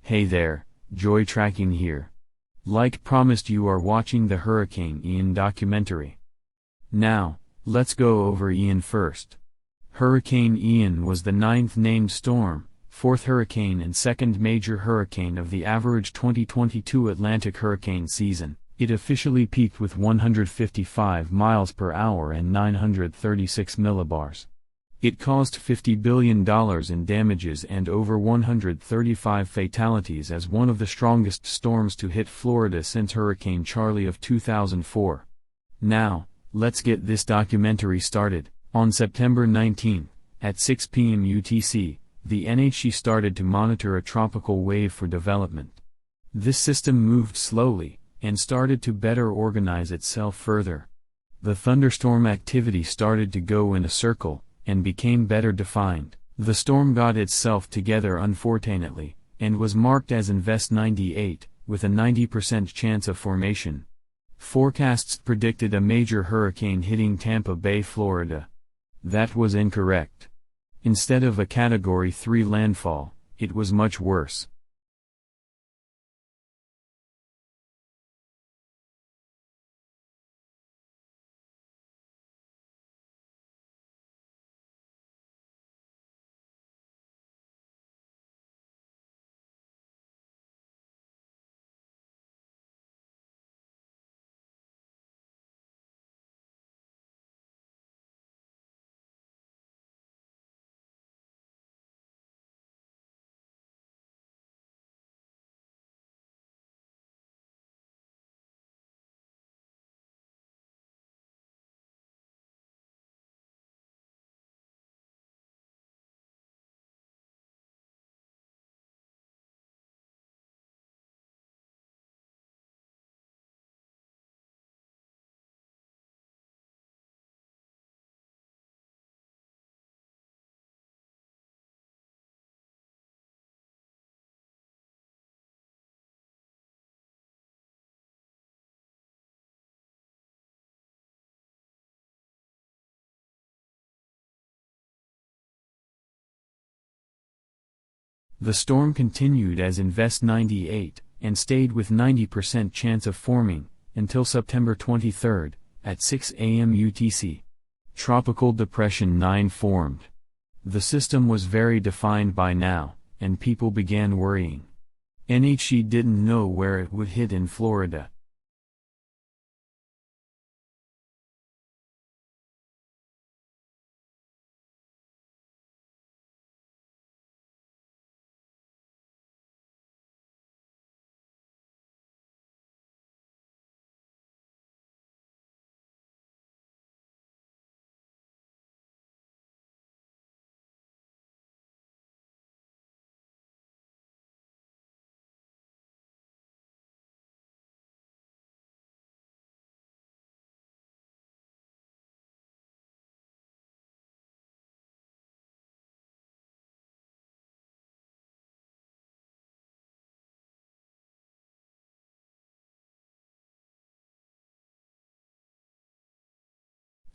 Hey there, Joy Tracking here. Like promised, you are watching the Hurricane Ian documentary. Now, let's go over Ian first. Hurricane Ian was the ninth named storm, fourth hurricane and second major hurricane of the average 2022 Atlantic hurricane season. It officially peaked with 155 miles per hour and 936 millibars. It caused $50 billion in damages and over 135 fatalities as one of the strongest storms to hit Florida since Hurricane Charlie of 2004. Now, let's get this documentary started. On September 19, at 6 p.m. UTC, the NHC started to monitor a tropical wave for development. This system moved slowly, and started to better organize itself further. The thunderstorm activity started to go in a circle, and became better defined. The storm got itself together unfortunately, and was marked as Invest 98, with a 90% chance of formation. Forecasts predicted a major hurricane hitting Tampa Bay, Florida. That was incorrect. Instead of a Category 3 landfall, it was much worse. The storm continued as Invest 98, and stayed with 90% chance of forming, until September 23, at 6 a.m. UTC. Tropical Depression 9 formed. The system was very defined by now, and people began worrying. NHC didn't know where it would hit in Florida.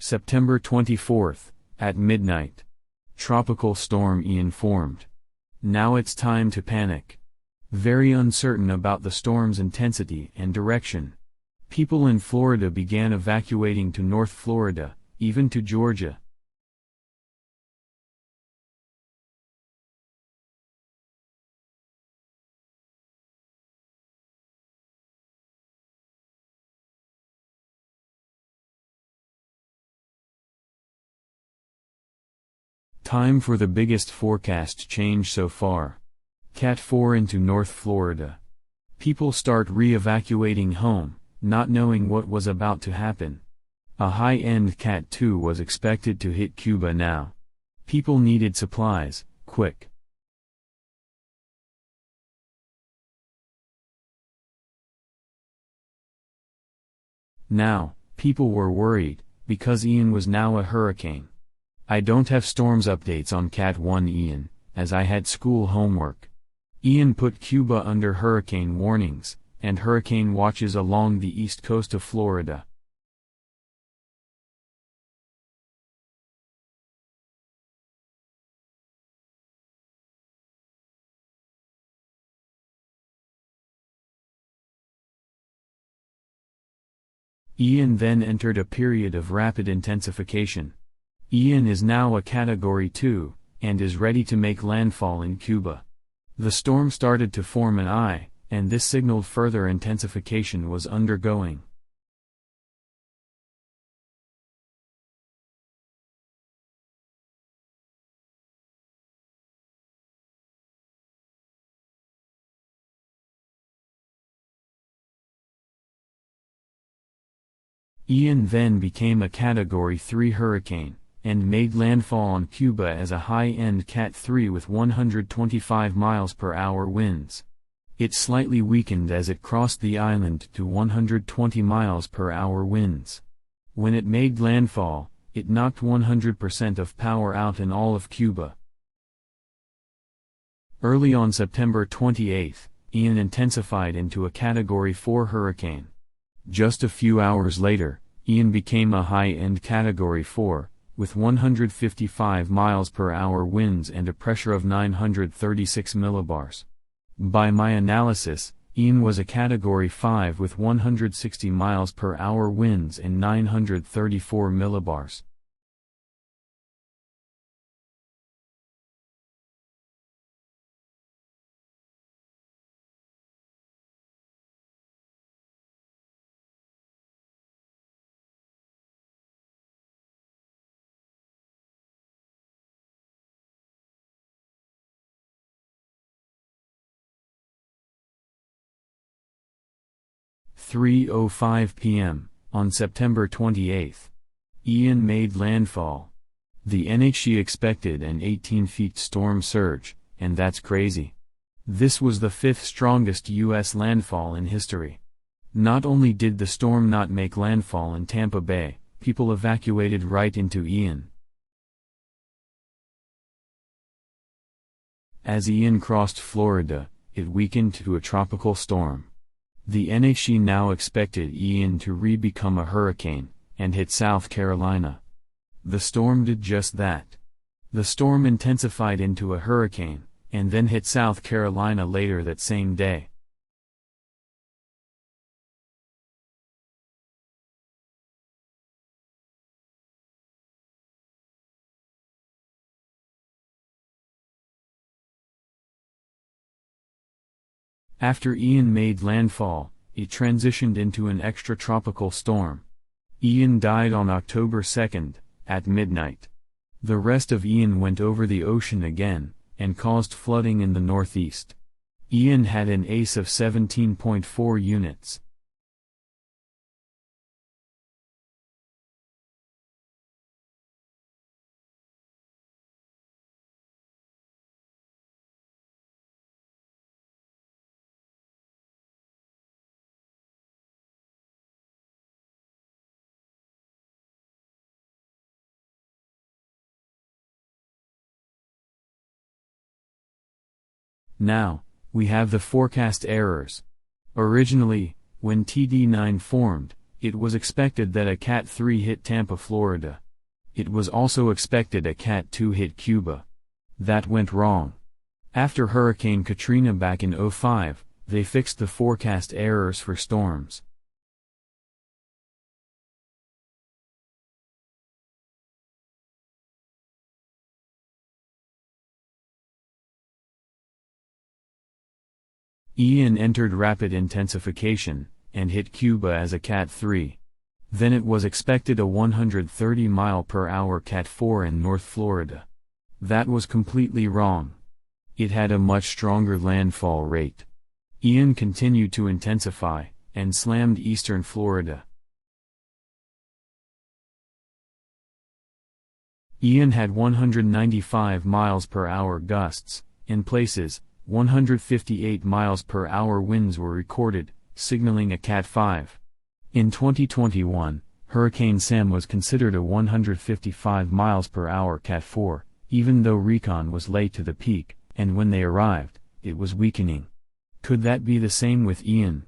September 24, at midnight. Tropical Storm Ian formed. Now it's time to panic. Very uncertain about the storm's intensity and direction. People in Florida began evacuating to North Florida, even to Georgia. Time for the biggest forecast change so far. Cat 4 into North Florida. People start re-evacuating home, not knowing what was about to happen. A high-end Cat 2 was expected to hit Cuba now. People needed supplies, quick. Now, people were worried, because Ian was now a hurricane. I don't have storms updates on Cat 1 Ian, as I had school homework. Ian put Cuba under hurricane warnings, and hurricane watches along the east coast of Florida. Ian then entered a period of rapid intensification. Ian is now a Category 2, and is ready to make landfall in Cuba. The storm started to form an eye, and this signaled further intensification was undergoing. Ian then became a Category 3 hurricane, and made landfall on Cuba as a high-end Cat 3 with 125 miles per hour winds. It slightly weakened as it crossed the island to 120 miles per hour winds. When it made landfall, it knocked 100% of power out in all of Cuba. Early on September 28, Ian intensified into a Category 4 hurricane. Just a few hours later, Ian became a high-end Category 4, with 155 miles per hour winds and a pressure of 936 millibars. By my analysis, Ian was a Category 5 with 160 miles per hour winds and 934 millibars. At 3:05 p.m., on September 28, Ian made landfall. The NHC expected an 18-feet storm surge, and that's crazy. This was the fifth strongest U.S. landfall in history. Not only did the storm not make landfall in Tampa Bay, people evacuated right into Ian. As Ian crossed Florida, it weakened to a tropical storm. The NHC now expected Ian to re-become a hurricane, and hit South Carolina. The storm did just that. The storm intensified into a hurricane, and then hit South Carolina later that same day. After Ian made landfall, it transitioned into an extratropical storm. Ian died on October 2, at midnight. The rest of Ian went over the ocean again, and caused flooding in the northeast. Ian had an ACE of 17.4 units. Now, we have the forecast errors. Originally, when TD9 formed, it was expected that a Cat 3 hit Tampa, Florida. It was also expected a Cat 2 hit Cuba. That went wrong. After Hurricane Katrina back in '05, they fixed the forecast errors for storms. Ian entered rapid intensification, and hit Cuba as a Cat 3. Then it was expected a 130 mile per hour Cat 4 in North Florida. That was completely wrong. It had a much stronger landfall rate. Ian continued to intensify, and slammed eastern Florida. Ian had 195 miles per hour gusts, in places, 158 miles per hour winds were recorded, signaling a Cat 5. In 2021, Hurricane Sam was considered a 155 miles per hour Cat 4, even though recon was late to the peak, and when they arrived, it was weakening. Could that be the same with Ian?